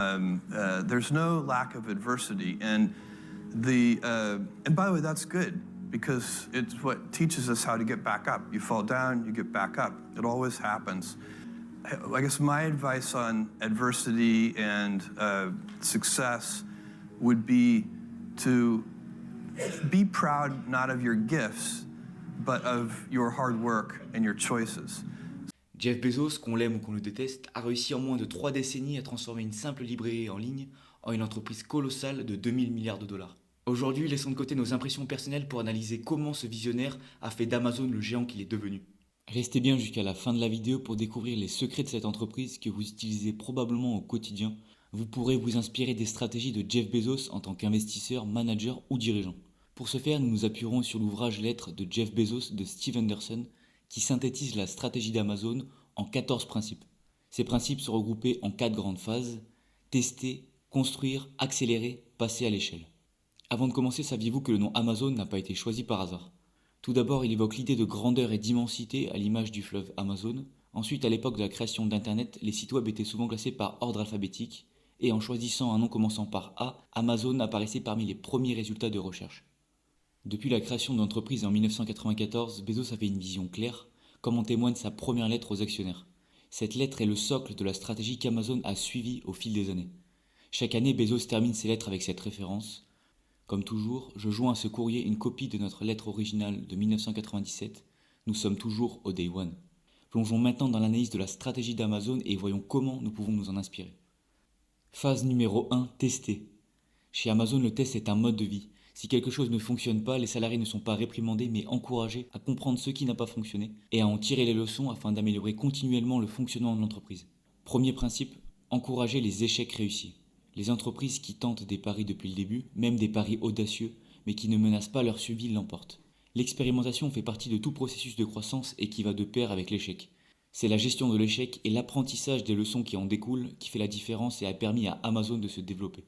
There's no lack of adversity, and and by the way, that's good because it's what teaches us how to get back up. You fall down, you get back up. It always happens. I guess my advice on adversity and success would be to be proud not of your gifts, but of your hard work and your choices. Jeff Bezos, qu'on l'aime ou qu'on le déteste, a réussi en moins de 3 décennies à transformer une simple librairie en ligne en une entreprise colossale de 2000 milliards de dollars. Aujourd'hui, laissons de côté nos impressions personnelles pour analyser comment ce visionnaire a fait d'Amazon le géant qu'il est devenu. Restez bien jusqu'à la fin de la vidéo pour découvrir les secrets de cette entreprise que vous utilisez probablement au quotidien. Vous pourrez vous inspirer des stratégies de Jeff Bezos en tant qu'investisseur, manager ou dirigeant. Pour ce faire, nous nous appuierons sur l'ouvrage Lettres de Jeff Bezos de Steve Anderson qui synthétise la stratégie d'Amazon en 14 principes. Ces principes sont regroupés en 4 grandes phases: tester, construire, accélérer, passer à l'échelle. Avant de commencer, saviez-vous que le nom Amazon n'a pas été choisi par hasard? Tout d'abord, il évoque l'idée de grandeur et d'immensité à l'image du fleuve Amazon. Ensuite, à l'époque de la création d'Internet, les sites web étaient souvent classés par ordre alphabétique, et en choisissant un nom commençant par A, Amazon apparaissait parmi les premiers résultats de recherche. Depuis la création de l'entreprise en 1994, Bezos avait une vision claire, comme en témoigne sa première lettre aux actionnaires. Cette lettre est le socle de la stratégie qu'Amazon a suivie au fil des années. Chaque année, Bezos termine ses lettres avec cette référence. Comme toujours, je joins à ce courrier une copie de notre lettre originale de 1997. Nous sommes toujours au Day One. Plongeons maintenant dans l'analyse de la stratégie d'Amazon et voyons comment nous pouvons nous en inspirer. Phase numéro 1, tester. Chez Amazon, le test est un mode de vie. Si quelque chose ne fonctionne pas, les salariés ne sont pas réprimandés mais encouragés à comprendre ce qui n'a pas fonctionné et à en tirer les leçons afin d'améliorer continuellement le fonctionnement de l'entreprise. Premier principe, encourager les échecs réussis. Les entreprises qui tentent des paris depuis le début, même des paris audacieux, mais qui ne menacent pas leur survie, l'emportent. L'expérimentation fait partie de tout processus de croissance et qui va de pair avec l'échec. C'est la gestion de l'échec et l'apprentissage des leçons qui en découlent qui fait la différence et a permis à Amazon de se développer.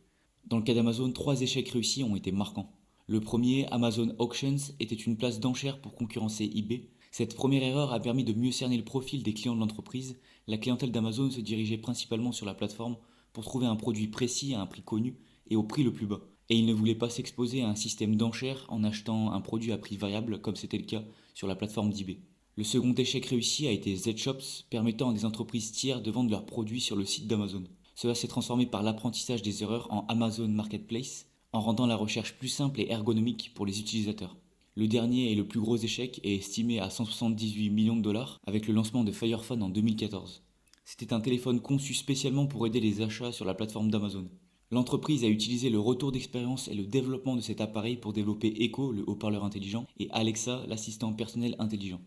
Dans le cas d'Amazon, 3 échecs réussis ont été marquants. Le premier, Amazon Auctions, était une place d'enchères pour concurrencer eBay. Cette première erreur a permis de mieux cerner le profil des clients de l'entreprise. La clientèle d'Amazon se dirigeait principalement sur la plateforme pour trouver un produit précis à un prix connu et au prix le plus bas. Et il ne voulait pas s'exposer à un système d'enchères en achetant un produit à prix variable comme c'était le cas sur la plateforme d'eBay. Le second échec réussi a été Z-Shops, permettant à des entreprises tiers de vendre leurs produits sur le site d'Amazon. Cela s'est transformé par l'apprentissage des erreurs en Amazon Marketplace, en rendant la recherche plus simple et ergonomique pour les utilisateurs. Le dernier et le plus gros échec est estimé à 178 millions de dollars avec le lancement de Fire Phone en 2014. C'était un téléphone conçu spécialement pour aider les achats sur la plateforme d'Amazon. L'entreprise a utilisé le retour d'expérience et le développement de cet appareil pour développer Echo, le haut-parleur intelligent, et Alexa, l'assistant personnel intelligent.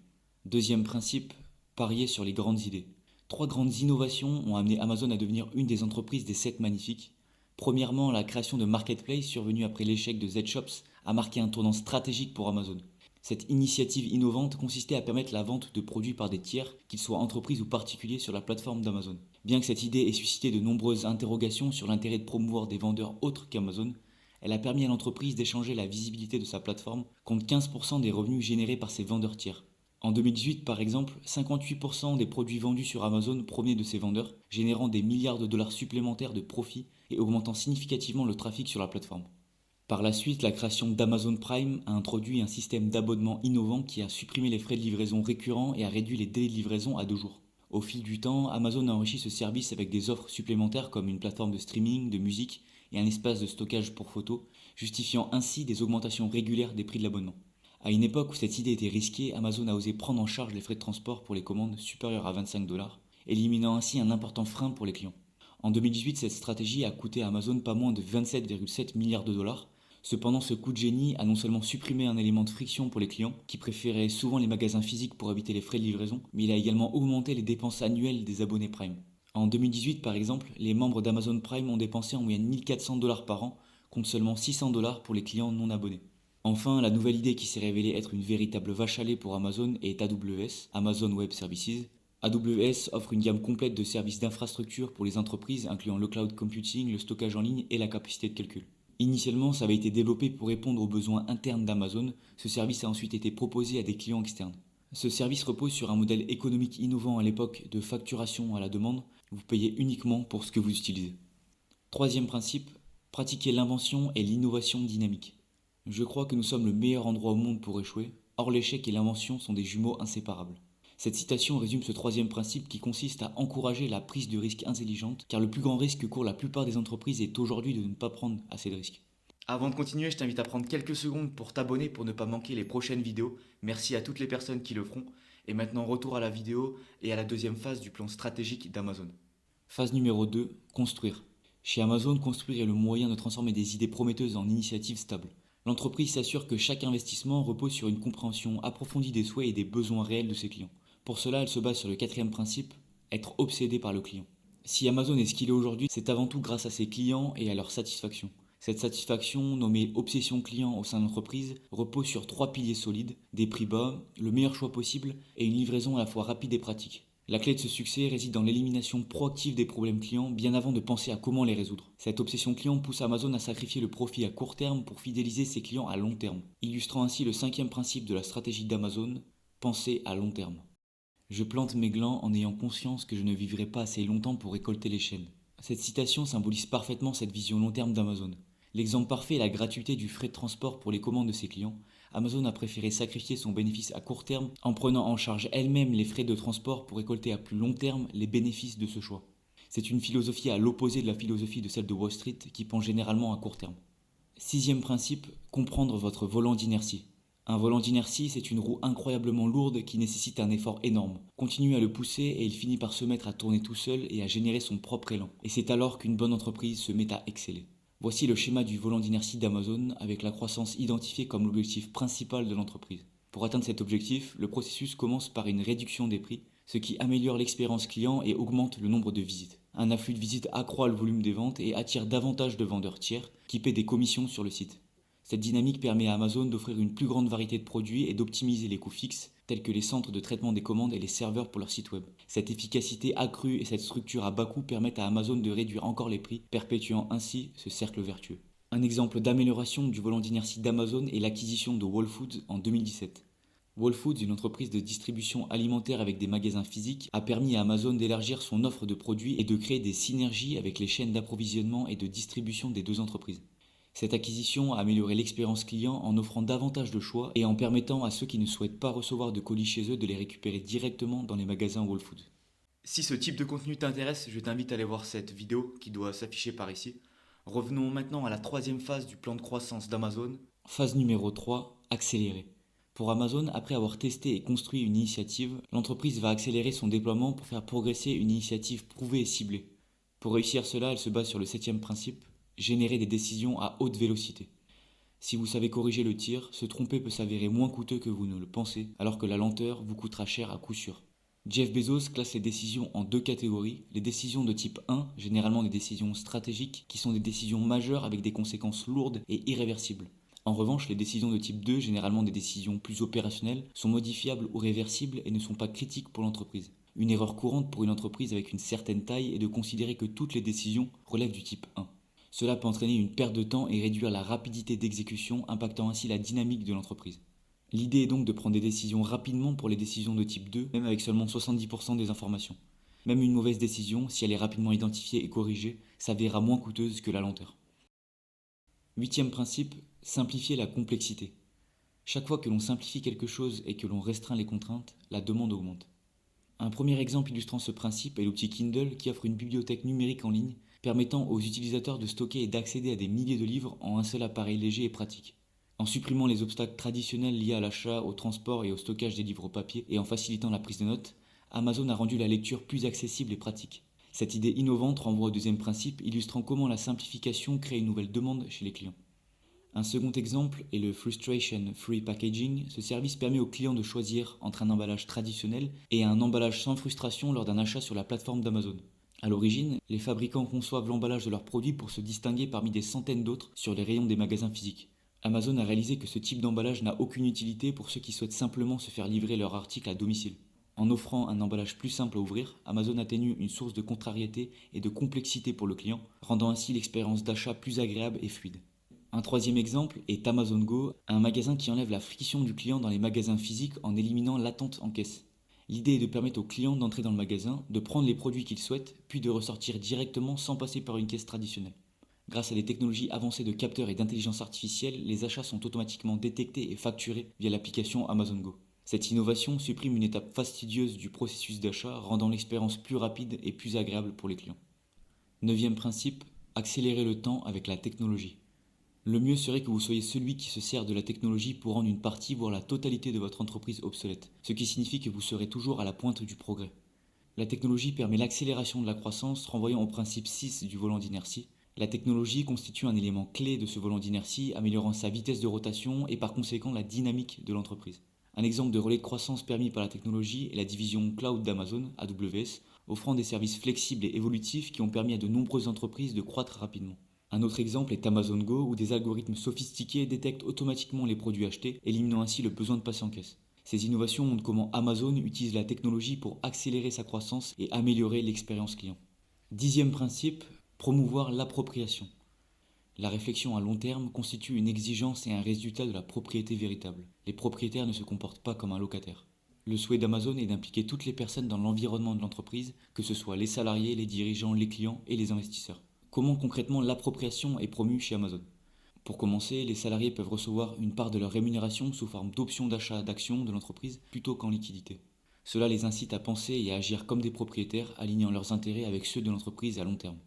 Deuxième principe, parier sur les grandes idées. 3 grandes innovations ont amené Amazon à devenir une des entreprises des 7 magnifiques. Premièrement, la création de Marketplace, survenue après l'échec de Z-Shops, a marqué un tournant stratégique pour Amazon. Cette initiative innovante consistait à permettre la vente de produits par des tiers, qu'ils soient entreprises ou particuliers, sur la plateforme d'Amazon. Bien que cette idée ait suscité de nombreuses interrogations sur l'intérêt de promouvoir des vendeurs autres qu'Amazon, elle a permis à l'entreprise d'échanger la visibilité de sa plateforme contre 15% des revenus générés par ces vendeurs tiers. En 2018, par exemple, 58% des produits vendus sur Amazon provenaient de ces vendeurs, générant des milliards de dollars supplémentaires de profit et augmentant significativement le trafic sur la plateforme. Par la suite, la création d'Amazon Prime a introduit un système d'abonnement innovant qui a supprimé les frais de livraison récurrents et a réduit les délais de livraison à 2 jours. Au fil du temps, Amazon a enrichi ce service avec des offres supplémentaires comme une plateforme de streaming, de musique et un espace de stockage pour photos, justifiant ainsi des augmentations régulières des prix de l'abonnement. À une époque où cette idée était risquée, Amazon a osé prendre en charge les frais de transport pour les commandes supérieures à 25 $, éliminant ainsi un important frein pour les clients. En 2018, cette stratégie a coûté à Amazon pas moins de 27,7 milliards de dollars. Cependant, ce coup de génie a non seulement supprimé un élément de friction pour les clients, qui préféraient souvent les magasins physiques pour éviter les frais de livraison, mais il a également augmenté les dépenses annuelles des abonnés Prime. En 2018, par exemple, les membres d'Amazon Prime ont dépensé en moyenne 1400 $ par an, contre seulement 600 $ pour les clients non abonnés. Enfin, la nouvelle idée qui s'est révélée être une véritable vache à lait pour Amazon est AWS, Amazon Web Services. AWS offre une gamme complète de services d'infrastructure pour les entreprises, incluant le cloud computing, le stockage en ligne et la capacité de calcul. Initialement, ça avait été développé pour répondre aux besoins internes d'Amazon. Ce service a ensuite été proposé à des clients externes. Ce service repose sur un modèle économique innovant à l'époque de facturation à la demande. Vous payez uniquement pour ce que vous utilisez. Troisième principe, pratiquer l'invention et l'innovation dynamique. Je crois que nous sommes le meilleur endroit au monde pour échouer, or l'échec et l'invention sont des jumeaux inséparables. Cette citation résume ce troisième principe qui consiste à encourager la prise de risques intelligente, car le plus grand risque que courent la plupart des entreprises est aujourd'hui de ne pas prendre assez de risques. Avant de continuer, je t'invite à prendre quelques secondes pour t'abonner pour ne pas manquer les prochaines vidéos. Merci à toutes les personnes qui le feront. Et maintenant, retour à la vidéo et à la deuxième phase du plan stratégique d'Amazon. Phase numéro 2, construire. Chez Amazon, construire est le moyen de transformer des idées prometteuses en initiatives stables. L'entreprise s'assure que chaque investissement repose sur une compréhension approfondie des souhaits et des besoins réels de ses clients. Pour cela, elle se base sur le quatrième principe, être obsédé par le client. Si Amazon est ce qu'il est aujourd'hui, c'est avant tout grâce à ses clients et à leur satisfaction. Cette satisfaction, nommée obsession client au sein de l'entreprise, repose sur 3 piliers solides, des prix bas, le meilleur choix possible et une livraison à la fois rapide et pratique. La clé de ce succès réside dans l'élimination proactive des problèmes clients bien avant de penser à comment les résoudre. Cette obsession client pousse Amazon à sacrifier le profit à court terme pour fidéliser ses clients à long terme, illustrant ainsi le 5e principe de la stratégie d'Amazon, penser à long terme. Je plante mes glands en ayant conscience que je ne vivrai pas assez longtemps pour récolter les chênes. Cette citation symbolise parfaitement cette vision long terme d'Amazon. L'exemple parfait est la gratuité du frais de transport pour les commandes de ses clients. Amazon a préféré sacrifier son bénéfice à court terme en prenant en charge elle-même les frais de transport pour récolter à plus long terme les bénéfices de ce choix. C'est une philosophie à l'opposé de la philosophie de celle de Wall Street qui pense généralement à court terme. 6e principe, comprendre votre volant d'inertie. Un volant d'inertie, c'est une roue incroyablement lourde qui nécessite un effort énorme. Continuez à le pousser et il finit par se mettre à tourner tout seul et à générer son propre élan. Et c'est alors qu'une bonne entreprise se met à exceller. Voici le schéma du volant d'inertie d'Amazon avec la croissance identifiée comme l'objectif principal de l'entreprise. Pour atteindre cet objectif, le processus commence par une réduction des prix, ce qui améliore l'expérience client et augmente le nombre de visites. Un afflux de visites accroît le volume des ventes et attire davantage de vendeurs tiers qui paient des commissions sur le site. Cette dynamique permet à Amazon d'offrir une plus grande variété de produits et d'optimiser les coûts fixes, tels que les centres de traitement des commandes et les serveurs pour leur site web. Cette efficacité accrue et cette structure à bas coût permettent à Amazon de réduire encore les prix, perpétuant ainsi ce cercle vertueux. Un exemple d'amélioration du volant d'inertie d'Amazon est l'acquisition de Whole Foods en 2017. Whole Foods, une entreprise de distribution alimentaire avec des magasins physiques, a permis à Amazon d'élargir son offre de produits et de créer des synergies avec les chaînes d'approvisionnement et de distribution des deux entreprises. Cette acquisition a amélioré l'expérience client en offrant davantage de choix et en permettant à ceux qui ne souhaitent pas recevoir de colis chez eux de les récupérer directement dans les magasins Whole Foods. Si ce type de contenu t'intéresse, je t'invite à aller voir cette vidéo qui doit s'afficher par ici. Revenons maintenant à la 3e phase du plan de croissance d'Amazon. Phase numéro 3, accélérer. Pour Amazon, après avoir testé et construit une initiative, l'entreprise va accélérer son déploiement pour faire progresser une initiative prouvée et ciblée. Pour réussir cela, elle se base sur le 7e principe, générer des décisions à haute vélocité. Si vous savez corriger le tir, se tromper peut s'avérer moins coûteux que vous ne le pensez, alors que la lenteur vous coûtera cher à coup sûr. Jeff Bezos classe les décisions en 2 catégories, les décisions de type 1, généralement des décisions stratégiques, qui sont des décisions majeures avec des conséquences lourdes et irréversibles. En revanche, les décisions de type 2, généralement des décisions plus opérationnelles, sont modifiables ou réversibles et ne sont pas critiques pour l'entreprise. Une erreur courante pour une entreprise avec une certaine taille est de considérer que toutes les décisions relèvent du type 1. Cela peut entraîner une perte de temps et réduire la rapidité d'exécution, impactant ainsi la dynamique de l'entreprise. L'idée est donc de prendre des décisions rapidement pour les décisions de type 2, même avec seulement 70% des informations. Même une mauvaise décision, si elle est rapidement identifiée et corrigée, s'avérera moins coûteuse que la lenteur. 8e principe, simplifier la complexité. Chaque fois que l'on simplifie quelque chose et que l'on restreint les contraintes, la demande augmente. Un premier exemple illustrant ce principe est l'outil Kindle qui offre une bibliothèque numérique en ligne permettant aux utilisateurs de stocker et d'accéder à des milliers de livres en un seul appareil léger et pratique. En supprimant les obstacles traditionnels liés à l'achat, au transport et au stockage des livres papier et en facilitant la prise de notes, Amazon a rendu la lecture plus accessible et pratique. Cette idée innovante renvoie au 2e principe illustrant comment la simplification crée une nouvelle demande chez les clients. Un second exemple est le Frustration Free Packaging. Ce service permet aux clients de choisir entre un emballage traditionnel et un emballage sans frustration lors d'un achat sur la plateforme d'Amazon. A l'origine, les fabricants conçoivent l'emballage de leurs produits pour se distinguer parmi des centaines d'autres sur les rayons des magasins physiques. Amazon a réalisé que ce type d'emballage n'a aucune utilité pour ceux qui souhaitent simplement se faire livrer leur article à domicile. En offrant un emballage plus simple à ouvrir, Amazon atténue une source de contrariété et de complexité pour le client, rendant ainsi l'expérience d'achat plus agréable et fluide. Un 3e exemple est Amazon Go, un magasin qui enlève la friction du client dans les magasins physiques en éliminant l'attente en caisse. L'idée est de permettre au client d'entrer dans le magasin, de prendre les produits qu'il souhaite, puis de ressortir directement sans passer par une caisse traditionnelle. Grâce à des technologies avancées de capteurs et d'intelligence artificielle, les achats sont automatiquement détectés et facturés via l'application Amazon Go. Cette innovation supprime une étape fastidieuse du processus d'achat, rendant l'expérience plus rapide et plus agréable pour les clients. Neuvième principe, accélérer le temps avec la technologie. Le mieux serait que vous soyez celui qui se sert de la technologie pour rendre une partie, voire la totalité de votre entreprise obsolète, ce qui signifie que vous serez toujours à la pointe du progrès. La technologie permet l'accélération de la croissance, renvoyant au principe 6 du volant d'inertie. La technologie constitue un élément clé de ce volant d'inertie, améliorant sa vitesse de rotation et par conséquent la dynamique de l'entreprise. Un exemple de relais de croissance permis par la technologie est la division cloud d'Amazon, AWS, offrant des services flexibles et évolutifs qui ont permis à de nombreuses entreprises de croître rapidement. Un autre exemple est Amazon Go, où des algorithmes sophistiqués détectent automatiquement les produits achetés, éliminant ainsi le besoin de passer en caisse. Ces innovations montrent comment Amazon utilise la technologie pour accélérer sa croissance et améliorer l'expérience client. Dixième principe, promouvoir l'appropriation. La réflexion à long terme constitue une exigence et un résultat de la propriété véritable. Les propriétaires ne se comportent pas comme un locataire. Le souhait d'Amazon est d'impliquer toutes les personnes dans l'environnement de l'entreprise, que ce soit les salariés, les dirigeants, les clients et les investisseurs. Comment concrètement l'appropriation est promue chez Amazon ? Pour commencer, les salariés peuvent recevoir une part de leur rémunération sous forme d'options d'achat d'actions de l'entreprise plutôt qu'en liquidité. Cela les incite à penser et à agir comme des propriétaires, alignant leurs intérêts avec ceux de l'entreprise à long terme.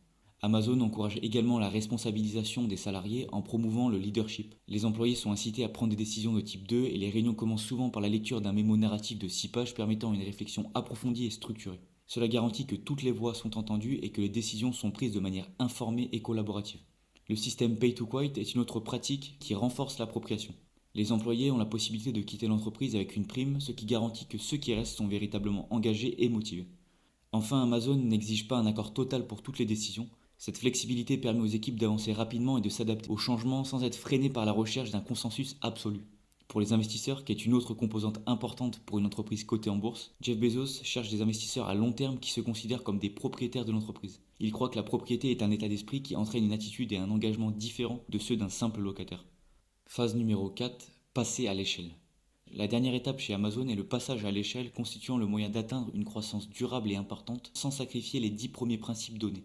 Amazon encourage également la responsabilisation des salariés en promouvant le leadership. Les employés sont incités à prendre des décisions de type 2 et les réunions commencent souvent par la lecture d'un mémo narratif de 6 pages permettant une réflexion approfondie et structurée. Cela garantit que toutes les voix sont entendues et que les décisions sont prises de manière informée et collaborative. Le système Pay to Quit est une autre pratique qui renforce l'appropriation. Les employés ont la possibilité de quitter l'entreprise avec une prime, ce qui garantit que ceux qui restent sont véritablement engagés et motivés. Enfin, Amazon n'exige pas un accord total pour toutes les décisions. Cette flexibilité permet aux équipes d'avancer rapidement et de s'adapter aux changements sans être freinées par la recherche d'un consensus absolu. Pour les investisseurs, qui est une autre composante importante pour une entreprise cotée en bourse, Jeff Bezos cherche des investisseurs à long terme qui se considèrent comme des propriétaires de l'entreprise. Il croit que la propriété est un état d'esprit qui entraîne une attitude et un engagement différents de ceux d'un simple locataire. Phase numéro 4, passer à l'échelle. La dernière étape chez Amazon est le passage à l'échelle, constituant le moyen d'atteindre une croissance durable et importante sans sacrifier les 10 premiers principes donnés.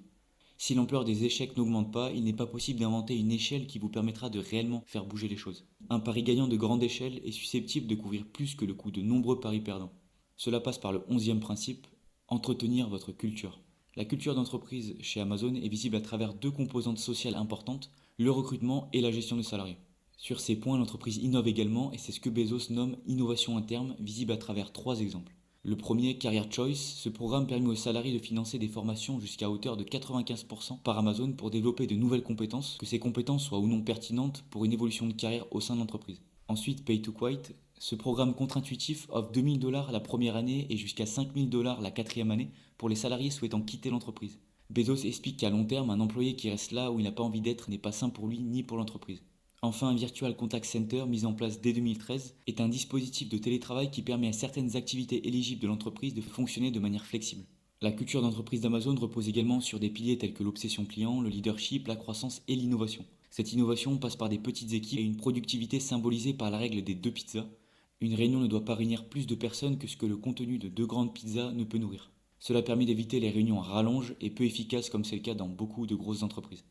Si l'ampleur des échecs n'augmente pas, il n'est pas possible d'inventer une échelle qui vous permettra de réellement faire bouger les choses. Un pari gagnant de grande échelle est susceptible de couvrir plus que le coût de nombreux paris perdants. Cela passe par le 11e principe, entretenir votre culture. La culture d'entreprise chez Amazon est visible à travers 2 composantes sociales importantes, le recrutement et la gestion des salariés. Sur ces points, l'entreprise innove également et c'est ce que Bezos nomme innovation interne, visible à travers 3 exemples. Le premier, Career Choice, ce programme permet aux salariés de financer des formations jusqu'à hauteur de 95% par Amazon pour développer de nouvelles compétences, que ces compétences soient ou non pertinentes pour une évolution de carrière au sein de l'entreprise. Ensuite, Pay to Quit, ce programme contre-intuitif offre $2000 la première année et jusqu'à $5000 la 4e année pour les salariés souhaitant quitter l'entreprise. Bezos explique qu'à long terme, un employé qui reste là où il n'a pas envie d'être n'est pas sain pour lui ni pour l'entreprise. Enfin, un Virtual Contact Center mis en place dès 2013 est un dispositif de télétravail qui permet à certaines activités éligibles de l'entreprise de fonctionner de manière flexible. La culture d'entreprise d'Amazon repose également sur des piliers tels que l'obsession client, le leadership, la croissance et l'innovation. Cette innovation passe par des petites équipes et une productivité symbolisée par la règle des 2 pizzas. Une réunion ne doit pas réunir plus de personnes que ce que le contenu de 2 grandes pizzas ne peut nourrir. Cela permet d'éviter les réunions à rallonge et peu efficaces comme c'est le cas dans beaucoup de grosses entreprises.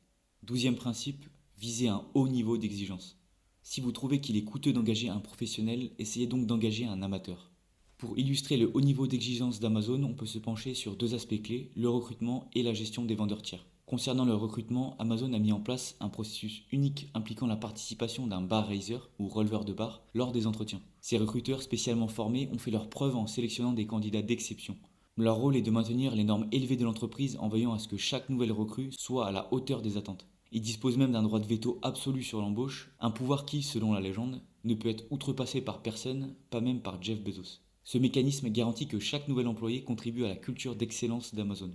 12e principe, visez un haut niveau d'exigence. Si vous trouvez qu'il est coûteux d'engager un professionnel, essayez donc d'engager un amateur. Pour illustrer le haut niveau d'exigence d'Amazon, on peut se pencher sur 2 aspects clés, le recrutement et la gestion des vendeurs tiers. Concernant le recrutement, Amazon a mis en place un processus unique impliquant la participation d'un bar raiser ou releveur de bar lors des entretiens. Ces recruteurs spécialement formés ont fait leurs preuves en sélectionnant des candidats d'exception. Leur rôle est de maintenir les normes élevées de l'entreprise en veillant à ce que chaque nouvelle recrue soit à la hauteur des attentes. Ils disposent même d'un droit de veto absolu sur l'embauche, un pouvoir qui, selon la légende, ne peut être outrepassé par personne, pas même par Jeff Bezos. Ce mécanisme garantit que chaque nouvel employé contribue à la culture d'excellence d'Amazon.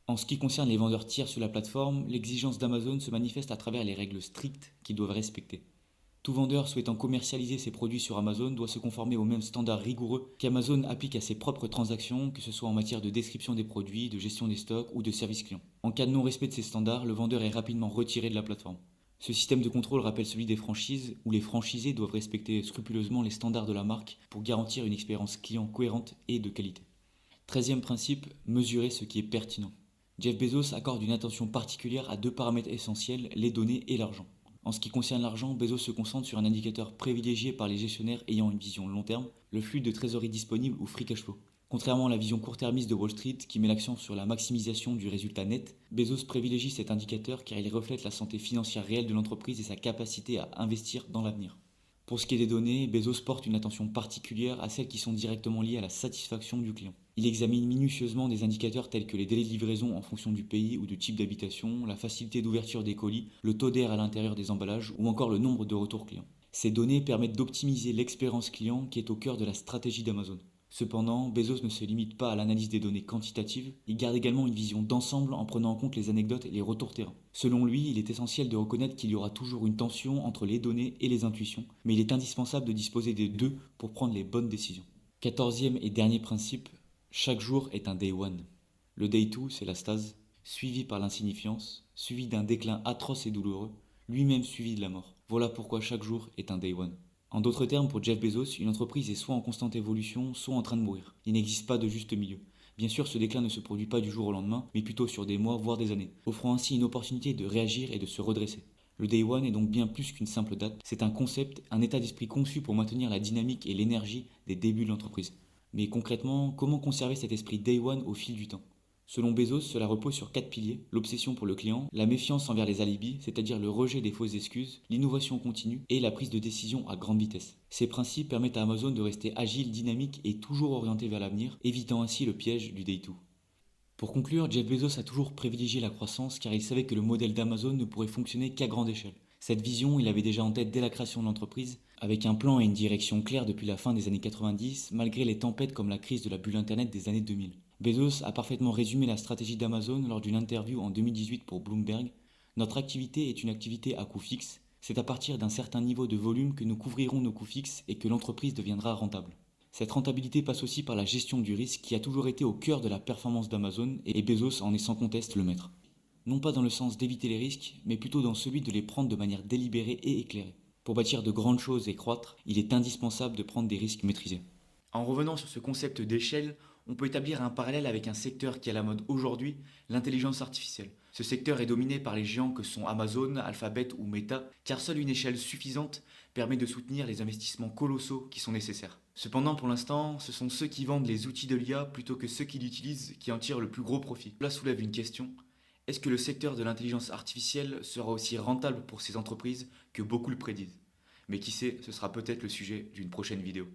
En ce qui concerne les vendeurs tiers sur la plateforme, l'exigence d'Amazon se manifeste à travers les règles strictes qu'ils doivent respecter. Tout vendeur souhaitant commercialiser ses produits sur Amazon doit se conformer aux mêmes standards rigoureux qu'Amazon applique à ses propres transactions, que ce soit en matière de description des produits, de gestion des stocks ou de service client. En cas de non-respect de ces standards, le vendeur est rapidement retiré de la plateforme. Ce système de contrôle rappelle celui des franchises, où les franchisés doivent respecter scrupuleusement les standards de la marque pour garantir une expérience client cohérente et de qualité. 13e principe, mesurer ce qui est pertinent. Jeff Bezos accorde une attention particulière à deux paramètres essentiels, les données et l'argent. En ce qui concerne l'argent, Bezos se concentre sur un indicateur privilégié par les gestionnaires ayant une vision long terme, le flux de trésorerie disponible ou free cash flow. Contrairement à la vision court-termiste de Wall Street qui met l'accent sur la maximisation du résultat net, Bezos privilégie cet indicateur car il reflète la santé financière réelle de l'entreprise et sa capacité à investir dans l'avenir. Pour ce qui est des données, Bezos porte une attention particulière à celles qui sont directement liées à la satisfaction du client. Il examine minutieusement des indicateurs tels que les délais de livraison en fonction du pays ou du type d'habitation, la facilité d'ouverture des colis, le taux d'air à l'intérieur des emballages ou encore le nombre de retours clients. Ces données permettent d'optimiser l'expérience client qui est au cœur de la stratégie d'Amazon. Cependant, Bezos ne se limite pas à l'analyse des données quantitatives, il garde également une vision d'ensemble en prenant en compte les anecdotes et les retours terrain. Selon lui, il est essentiel de reconnaître qu'il y aura toujours une tension entre les données et les intuitions, mais il est indispensable de disposer des deux pour prendre les bonnes décisions. 14e et dernier principe, chaque jour est un day one. Le day 2, c'est la stase, suivi par l'insignifiance, suivi d'un déclin atroce et douloureux, lui-même suivi de la mort. Voilà pourquoi chaque jour est un day one. En d'autres termes, pour Jeff Bezos, une entreprise est soit en constante évolution, soit en train de mourir. Il n'existe pas de juste milieu. Bien sûr, ce déclin ne se produit pas du jour au lendemain, mais plutôt sur des mois, voire des années, offrant ainsi une opportunité de réagir et de se redresser. Le Day One est donc bien plus qu'une simple date, c'est un concept, un état d'esprit conçu pour maintenir la dynamique et l'énergie des débuts de l'entreprise. Mais concrètement, comment conserver cet esprit Day One au fil du temps ? Selon Bezos, cela repose sur 4 piliers, l'obsession pour le client, la méfiance envers les alibis, c'est-à-dire le rejet des fausses excuses, l'innovation continue et la prise de décision à grande vitesse. Ces principes permettent à Amazon de rester agile, dynamique et toujours orienté vers l'avenir, évitant ainsi le piège du Day 2. Pour conclure, Jeff Bezos a toujours privilégié la croissance car il savait que le modèle d'Amazon ne pourrait fonctionner qu'à grande échelle. Cette vision, il avait déjà en tête dès la création de l'entreprise, avec un plan et une direction claire depuis la fin des années 90, malgré les tempêtes comme la crise de la bulle Internet des années 2000. Bezos a parfaitement résumé la stratégie d'Amazon lors d'une interview en 2018 pour Bloomberg. Notre activité est une activité à coût fixe. C'est à partir d'un certain niveau de volume que nous couvrirons nos coûts fixes et que l'entreprise deviendra rentable. Cette rentabilité passe aussi par la gestion du risque qui a toujours été au cœur de la performance d'Amazon et Bezos en est sans conteste le maître. Non pas dans le sens d'éviter les risques, mais plutôt dans celui de les prendre de manière délibérée et éclairée. Pour bâtir de grandes choses et croître, il est indispensable de prendre des risques maîtrisés. En revenant sur ce concept d'échelle, on peut établir un parallèle avec un secteur qui est à la mode aujourd'hui, l'intelligence artificielle. Ce secteur est dominé par les géants que sont Amazon, Alphabet ou Meta, car seule une échelle suffisante permet de soutenir les investissements colossaux qui sont nécessaires. Cependant, pour l'instant, ce sont ceux qui vendent les outils de l'IA plutôt que ceux qui l'utilisent qui en tirent le plus gros profit. Cela soulève une question. Est-ce que le secteur de l'intelligence artificielle sera aussi rentable pour ces entreprises que beaucoup le prédisent ? Mais qui sait, ce sera peut-être le sujet d'une prochaine vidéo.